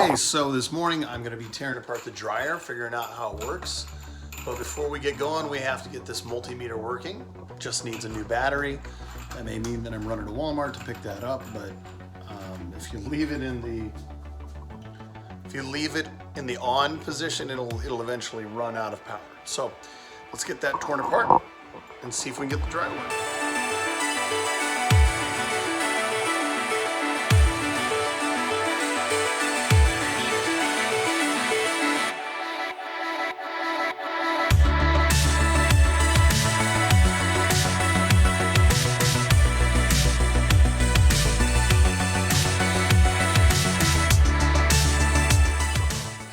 Okay, so this morning I'm going to be tearing apart the dryer, figuring out how it works. But before we get going, we have to get this multimeter working. Just needs a new battery. That may mean that I'm running to Walmart to pick that up, but if you leave it in the on position, it'll eventually run out of power. So let's get that torn apart and see if we can get the dryer working.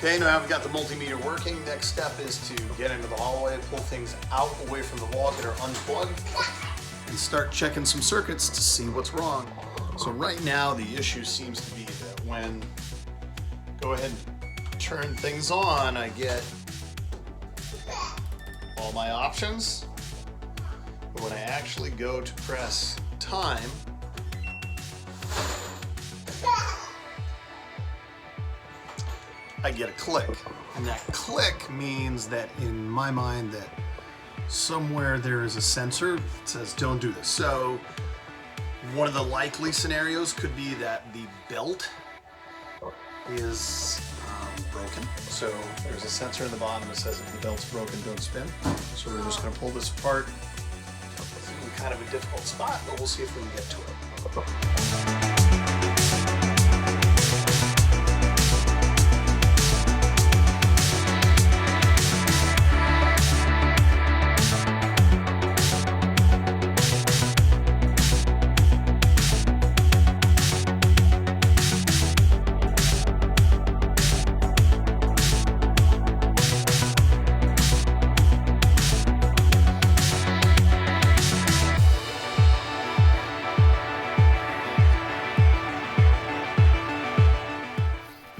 Okay, now I've got the multimeter working. Next step is to get into the hallway, pull things out away from the wall, get her unplugged, and start checking some circuits to see what's wrong. So right now the issue seems to be that when I go ahead and turn things on, I get all my options. But when I actually go to press time, I get a click, and that click means that in my mind that somewhere there is a sensor that says don't do this. So one of the likely scenarios could be that the belt is broken. So there's a sensor in the bottom that says if the belt's broken, don't spin. So we're just going to pull this apart. It's kind of a difficult spot, but we'll see if we can get to it.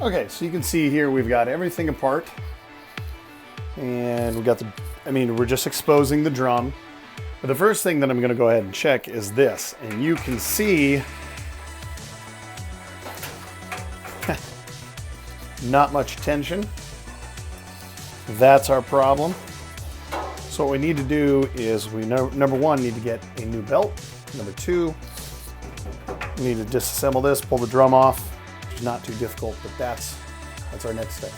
Okay, so you can see here we've got everything apart, and we've got we're just exposing the drum. But the first thing that I'm gonna go ahead and check is this, and you can see not much tension. That's our problem. So what we need to do is number one, need to get a new belt. Number two, we need to disassemble this, pull the drum off. Not too difficult, but that's our next step.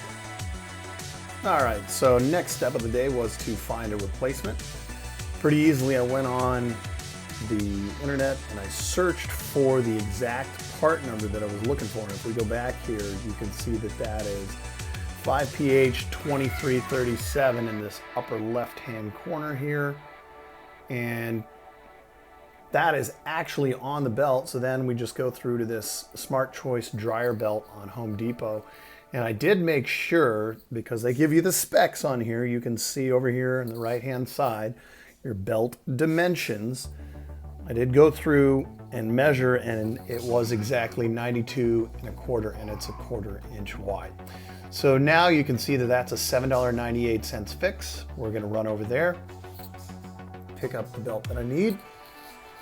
All right, so next step of the day was to find a replacement. Pretty easily I went on the internet and I searched for the exact part number that I was looking for. And if we go back here, you can see that that is 5PH 2337 in this upper left-hand corner here. And that is actually on the belt. So then we just go through to this Smart Choice dryer belt on Home Depot. And I did make sure, because they give you the specs on here, you can see over here on the right-hand side, your belt dimensions. I did go through and measure, and it was exactly 92 1/4, and it's 1/4 inch wide. So now you can see that that's a $7.98 fix. We're gonna run over there, pick up the belt that I need.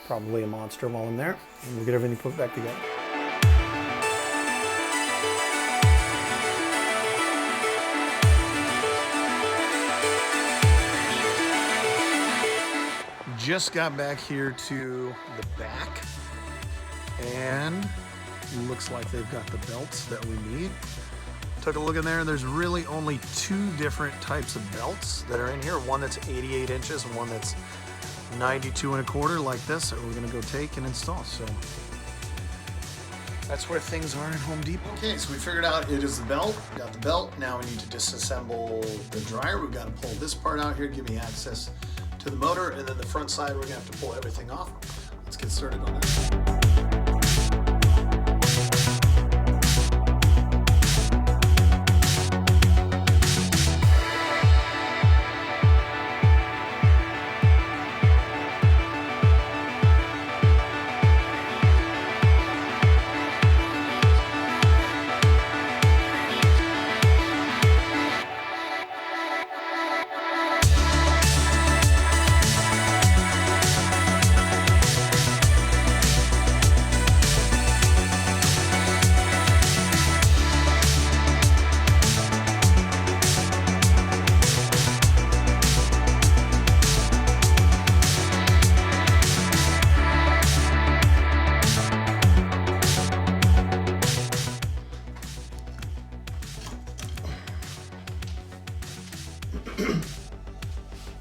Probably a monster while I'm there, and we'll get everything put back together. Just got back here to the back, and looks like they've got the belts that we need. Took a look in there, and there's really only two different types of belts that are in here. One that's 88 inches and one that's 92 1/4 like this that we're gonna go take and install. So that's where things are in Home Depot. Okay, so we figured out it is the belt. We got the belt. Now we need to disassemble the dryer. We've got to pull this part out here, give me access to the motor, and then the front side we're gonna have to pull everything off. Let's get started on that.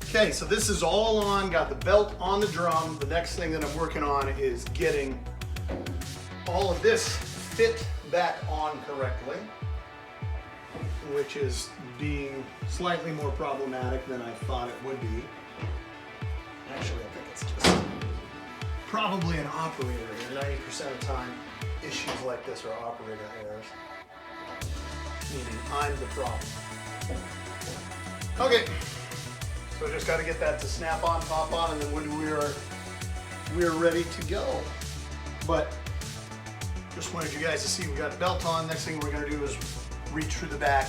Okay, so this is all on, got the belt on the drum. The next thing that I'm working on is getting all of this fit back on correctly, which is being slightly more problematic than I thought it would be. Actually, I think it's just probably an operator here. 90% of the time, issues like this are operator errors, meaning I'm the problem. Okay, so just got to get that to snap on, pop on, and then when we're ready to go. But just wanted you guys to see we got the belt on. Next thing we're going to do is reach through the back,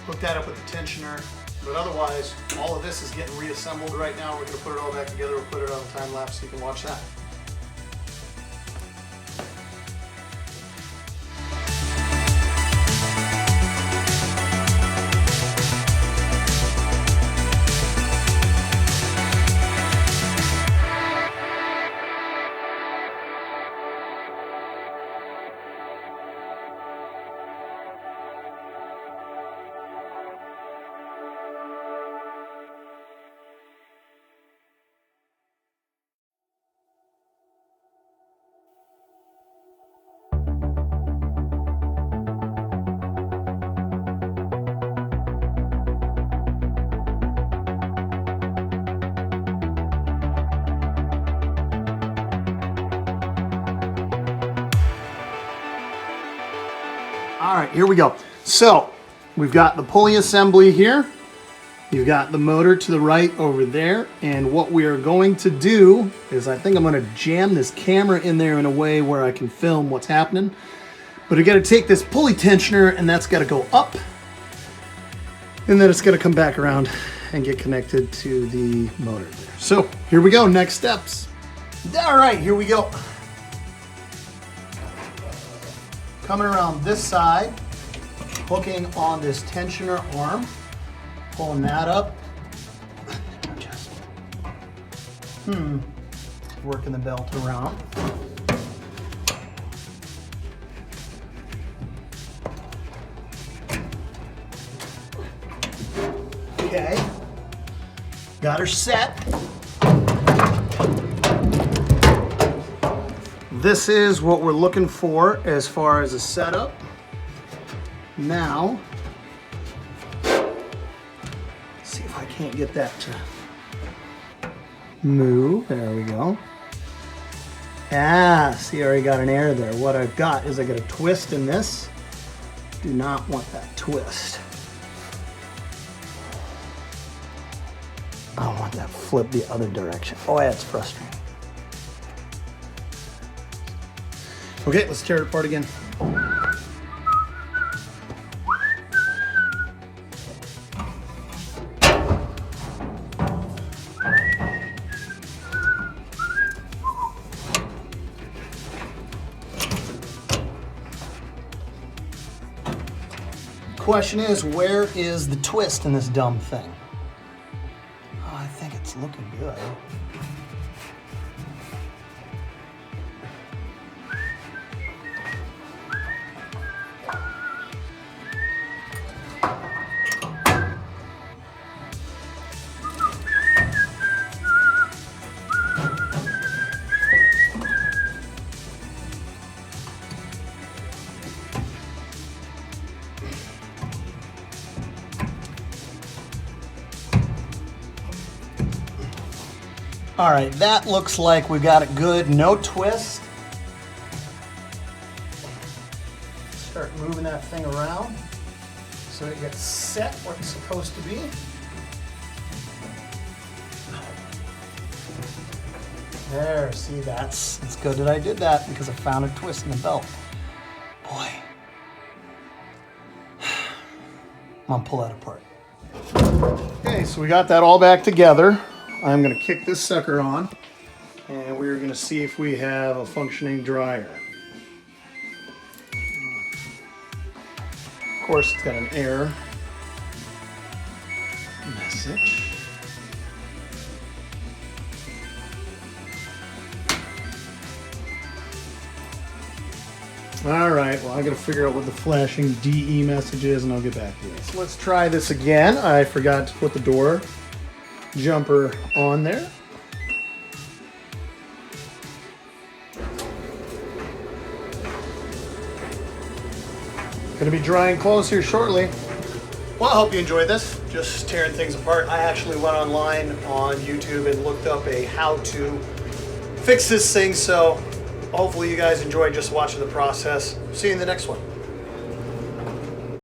hook that up with the tensioner. But otherwise, all of this is getting reassembled right now. We're going to put it all back together. We'll put it on the time lapse so you can watch that. All right, here we go. So we've got the pulley assembly here. You've got the motor to the right over there. And what we are going to do is I think I'm going to jam this camera in there in a way where I can film what's happening. But I got to take this pulley tensioner and that's got to go up. And then it's going to come back around and get connected to the motor there. So here we go, next steps. All right, here we go. Coming around this side, hooking on this tensioner arm, pulling that up. Just working the belt around. Okay, got her set. This is what we're looking for as far as a setup. Now, let's see if I can't get that to move. There we go. Ah, see, I already got an error there. What I've got is I got a twist in this. Do not want that twist. I want that flip the other direction. Oh, that's frustrating. Okay, let's tear it apart again. Question is, where is the twist in this dumb thing? Oh, I think it's looking good. All right, that looks like we got it good. No twist. Start moving that thing around so it gets set where it's supposed to be. There, see, it's good that I did that because I found a twist in the belt. Boy. I'm gonna pull that apart. Okay, so we got that all back together. I'm going to kick this sucker on, and we're going to see if we have a functioning dryer. Of course, it's got an error message. All right, well, I got to figure out what the flashing DE message is, and I'll get back to you. So let's try this again. I forgot to put the door jumper on there. Going to be drying clothes here shortly. Well, I hope you enjoyed this. Just tearing things apart. I actually went online on YouTube and looked up a how to fix this thing, so hopefully you guys enjoyed just watching the process. See you in the next one.